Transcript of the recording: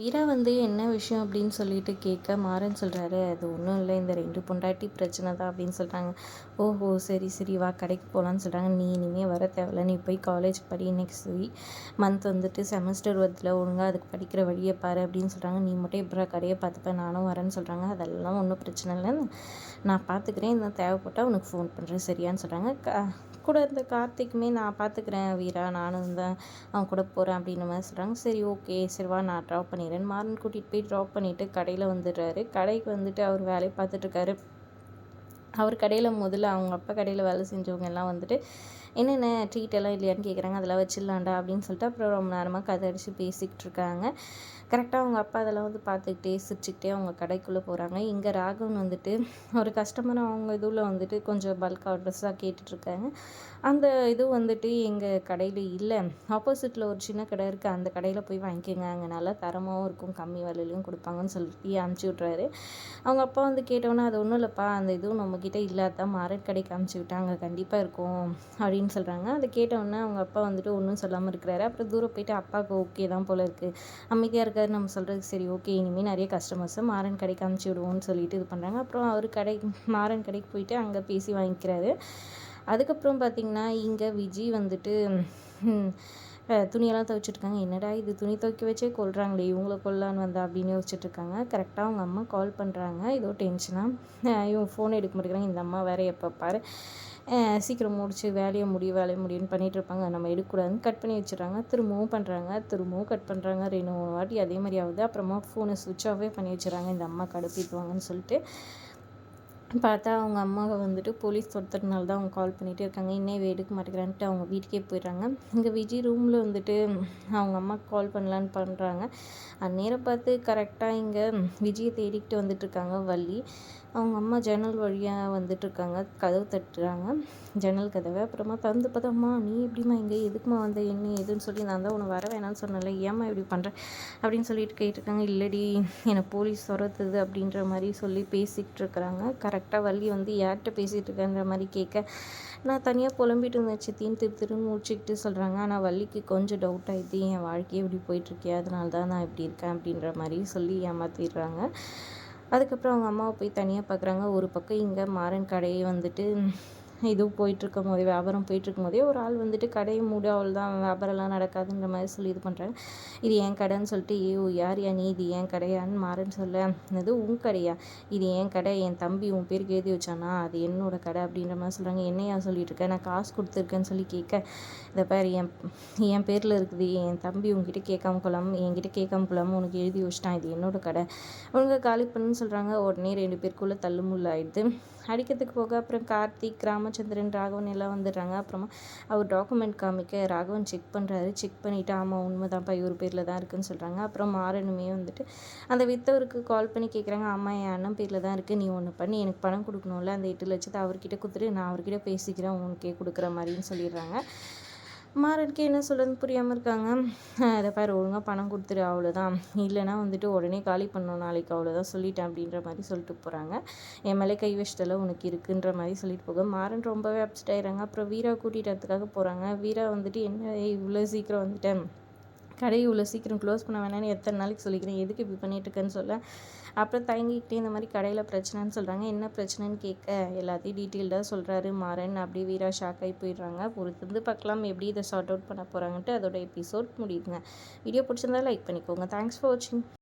வீரா வந்து என்ன விஷயம் அப்படின்னு சொல்லிட்டு கேட்க மாறன் சொல்கிறாரு, அது ஒன்றும் இல்லை, இந்த 2 பொண்டாட்டி பிரச்சனை தான் அப்படின்னு சொல்கிறாங்க. ஓஹோ, சரி சரி, வா கடைக்கு போகலான்னு சொல்கிறாங்க. நீ இனிமேல் வர தேவையில்ல, நீ போய் காலேஜ் படி, நெக்ஸ்ட் மந்த் வந்துட்டு செமஸ்டர் வருதுல, ஒழுங்காக அதுக்கு படிக்கிற வழியை பாரு அப்படின்னு சொல்கிறாங்க. நீ மட்டும் எப்படா கடையை பார்த்துப்பேன், நானும் வரேன்னு சொல்கிறாங்க. அதெல்லாம் ஒன்றும் பிரச்சனை இல்லை, நான் பார்த்துக்கிறேன், இன்னும் தேவைப்பட்டால் உனக்கு ஃபோன் பண்ணுறேன் சரியான்னு சொல்கிறாங்க. கூட இருந்த கார்த்திக்குமே நான் பார்த்துக்கிறேன் வீரா, நானும் தான் அவன் கூட போகிறேன் அப்படின்ற மாதிரி சொல்கிறாங்க. சரி ஓகே, சரி வா நான் ட்ராப் பண்ணிடுறேன். மாறன் கூட்டிகிட்டு போய் ட்ராப் பண்ணிவிட்டு கடையில் வந்துடுறாரு. கடைக்கு வந்துட்டு அவர் வேலையை பார்த்துட்ருக்காரு. அவர் கடையில் முதல்ல அவங்க அப்பா கடையில் வேலை செஞ்சவங்க எல்லாம் வந்துட்டு என்னென்ன ட்ரீட் எல்லாம் இல்லையான்னு கேட்குறாங்க. அதெல்லாம் வச்சிடலாண்டா அப்படின்னு சொல்லிட்டு அப்புறம் ரொம்ப நேரமாக கதை அடித்து பேசிக்கிட்டு இருக்காங்க. கரெக்டாக அவங்க அப்பா அதெல்லாம் வந்து பார்த்துக்கிட்டே சிரிச்சுக்கிட்டே அவங்க கடைக்குள்ளே போகிறாங்க. இங்கே ராகவன் வந்துட்டு ஒரு கஸ்டமர் அவங்க இதில் வந்துட்டு கொஞ்சம் பல்க் ஆர்டர்ஸாக கேட்டுட்ருக்காங்க. அந்த இது வந்துட்டு எங்கள் கடையில் இல்லை, ஆப்போசிட்டில் ஒரு சின்ன கடை இருக்குது, அந்த கடையில் போய் வாங்கிக்கோங்க, அங்கே நல்லா தரமாகவும் இருக்கும், கம்மி விலையிலையும் கொடுப்பாங்கன்னு சொல்லிட்டு அமுச்சு விட்றாரு. அவங்க அப்பா வந்து கேட்டோன்னே, அது ஒன்றும் இல்லைப்பா, அந்த இதுவும் நம்மக்கிட்ட இல்லாதான் மாறன் கடைக்கு அமுச்சு விட்டாங்க, கண்டிப்பாக இருக்கும் அப்படின்னு சொல்கிறாங்க. அதை கேட்டவுடனே அவங்க அப்பா வந்துட்டு ஒன்றும் சொல்லாமல் இருக்கிறாரு. அப்புறம் தூரம் போயிட்டு அப்பாவுக்கு ஓகே தான் போல இருக்குது, அமைதியாக இருக்காது. நம்ம சொல்கிறது சரி ஓகே, இனிமேல் நிறைய கஸ்டமர்ஸை மாறன் கடைக்கு அமுச்சு விடுவோம்னு சொல்லிட்டு இது பண்ணுறாங்க. அப்புறம் அவர் மாறன் கடைக்கு போயிட்டு அங்கே பேசி வாங்கிக்கிறாரு. அதுக்கப்புறம் பார்த்திங்கன்னா இங்கே விஜி வந்துட்டு துணியெல்லாம் துவைச்சிட்ருக்காங்க. என்னடா இது, துணி துவைக்க வச்சே கொல்றாங்களே, இவங்கள கொல்லான்னு வந்தா அப்படின்னு யோசிச்சுட்ருக்காங்க. கரெக்டாக அவங்க அம்மா கால் பண்ணுறாங்க. ஏதோ டென்ஷனாக இவங்க ஃபோன் எடுக்க மாட்டேங்கிறாங்க. இந்த அம்மா வேறு எப்போ பாரு சீக்கிரம் முடிச்சு வேலையை முடியும்னு பண்ணிகிட்டு இருப்பாங்க. நம்ம எடுக்கக்கூடாதுன்னு கட் பண்ணி வச்சுட்றாங்க. திரும்பவும் பண்ணுறாங்க, திரும்பவும் கட் பண்ணுறாங்க. 2-3 வாட்டி அதே மாதிரி ஆகுது. அப்புறமா ஃபோனை சுவிட்ச் ஆஃபே பண்ணி வச்சுறாங்க. இந்த அம்மா கடுப்பிடுவாங்கன்னு சொல்லிட்டு பார்த்தா அவங்க அம்மாவை வந்துட்டு போலீஸ் தொடுத்ததுனால தான் அவங்க கால் பண்ணிகிட்டே இருக்காங்க. இன்னும் எடுக்க மாட்டேங்கிறான்ட்டு அவங்க வீட்டுக்கே போயிடுறாங்க. இங்கே விஜய் ரூமில் வந்துட்டு அவங்க அம்மாவுக்கு கால் பண்ணலான்னு பண்ணுறாங்க. அந்நேரம் பார்த்து கரெக்டாக இங்கே விஜயை தேடிக்கிட்டு வந்துட்டுருக்காங்க வள்ளி. அவங்க அம்மா ஜன்னல் வழியாக வந்துட்டுருக்காங்க, கதவு தட்டுறாங்க, ஜன்னல் கதவை. அப்புறமா திறந்து பார்த்தா, அம்மா நீ எப்படிம்மா இங்கே, எதுக்குமா வந்த, என்ன எதுன்னு சொல்லி நான் தான் உன்னை வர வேணாம்னு சொன்னல, ஏம்மா இப்படி பண்ணுறேன் அப்படின்னு சொல்லிட்டு கேட்டிருக்காங்க. இல்லடி, என்னை போலீஸ் துரத்துது அப்படின்ற மாதிரி சொல்லி பேசிக்கிட்டு இருக்கிறாங்க. கரெக்டாக வள்ளி வந்து யார்கிட்ட பேசிகிட்டு இருக்கேன்ற மாதிரி கேட்க, நான் தனியாக புலம்பிட்டு இருந்தேன் சித்தின்னு திருன்னு முடிச்சுக்கிட்டு சொல்கிறாங்க. ஆனால் வள்ளிக்கு கொஞ்சம் டவுட் ஆகிடுது, என் வாழ்க்கையே இப்படி போயிட்டுருக்கே, அதனால தான் நான் இப்படி இருக்கேன் அப்படின்ற மாதிரி சொல்லி ஏமாற்றிடுறாங்க. அதுக்கப்புறம் அவங்க அம்மாவை போய் தனியாக பார்க்குறாங்க. ஒரு பக்கம் இங்கே மாறன் கடையை வந்துட்டு இதுவும் போயிட்டுருக்கும் போதே, வியாபாரம் போயிட்டுருக்கும் போதே ஒரு ஆள் வந்துட்டு கடையை மூட, அவள் தான் வியாபாரம்லாம் நடக்காதுன்ற மாதிரி சொல்லி இது பண்ணுறாங்க. இது என் கடைன்னு சொல்லிட்டு, யார் நீ, இது என் கடையான்னு மாறன்னு சொல்ல, இது உன் கடையா, இது என் கடை, என் தம்பி உன் பேருக்கு எழுதி வச்சானா, அது என்னோட கடை அப்படின்ற மாதிரி சொல்கிறாங்க. என்னையா சொல்லிட்டு இருக்கேன், நான் காசு கொடுத்துருக்கேன்னு சொல்லி கேட்க, இந்த பேர் என் பேரில் இருக்குது, என் தம்பி உங்ககிட்ட கேட்காம கொள்ளாமல், என்கிட்ட கேட்காம கொள்ளாமல் உனக்கு எழுதி வச்சிட்டான், இது என்னோட கடை, ஒழுங்காக காலி பண்ணுன்னு சொல்கிறாங்க. உடனே 2 பேருக்குள்ளே தள்ளுமுள்ள ஆயிடுது. அடிக்கிறதுக்கு போக அப்புறம் கார்த்திக், ராமச்சந்திரன், ராகவன் எல்லாம் வந்துடுறாங்க. அப்புறமா அவர் டாக்குமெண்ட் காமிக்க ராகவன் செக் பண்ணுறாரு. செக் பண்ணிவிட்டு ஆமாம் உண்மைதான்ப்பா, இவர் பேரில் தான் இருக்குதுன்னு சொல்கிறாங்க. அப்புறம் மாறனுமே வந்துட்டு அந்த வித்தவருக்கு கால் பண்ணி கேட்குறாங்க. ஆமாம் என் அண்ணன் பேரில் தான் இருக்குது, நீ ஒன்று பண்ணி எனக்கு பணம் கொடுக்கணும்ல, அந்த 8 லட்சத்தை அவர்கிட்ட கொடுத்துட்டு நான் அவர்கிட்ட பேசிக்கிறேன், உனக்கே கொடுக்குற மாதிரின்னு சொல்லிடுறாங்க. மாறனுக்கு என்ன சொல்கிறதுன்னு புரியாமல் இருக்காங்க. அதை பாரு, ஒழுங்காக பணம் கொடுத்துரு, அவ்வளோதான், இல்லைனா வந்துட்டு உடனே காலி பண்ணணும் நாளைக்கு, அவ்வளோதான் சொல்லிட்டேன் அப்படின்ற மாதிரி சொல்லிட்டு போகிறாங்க. என் மேலே கை வச்சிட்டல உனக்கு இருக்குன்ற மாதிரி சொல்லிட்டு போக மாறன் ரொம்பவே அப்செட் ஆயிடுறாங்க. அப்புறம் வீரா கூட்டிகிட்டு வரதுக்காக போகிறாங்க. வீரா வந்துட்டு என்ன இவ்வளோ சீக்கிரம் வந்துட்டேன், கடையை இவ்வளோ சீக்கிரம் க்ளோஸ் பண்ண வேணான்னு எத்தனை நாளைக்கு சொல்லிக்கிறேன், எதுக்கு இப்படி பண்ணிட்டுருக்கேன்னு சொல்ல, அப்புறம் தயங்கிக்கிட்டே இந்த மாதிரி கடையில் பிரச்சனைன்னு சொல்கிறாங்க. என்ன பிரச்சனைன்னு கேட்க எல்லாத்தையும் டீட்டெயில்டாக சொல்கிறாரு மாறன். அப்படியே வீரா ஷாக் ஆகி போயிடுறாங்க. பொறுத்திருந்து பார்க்கலாம் எப்படி இதை சார்ட் அவுட் பண்ண போகிறாங்கன்ட்டு. அதோட எபிசோட் முடியுதுங்க. வீடியோ பிடிச்சிருந்தா லைக் பண்ணிக்கோங்க. தேங்க்ஸ் ஃபார் வாட்சிங்.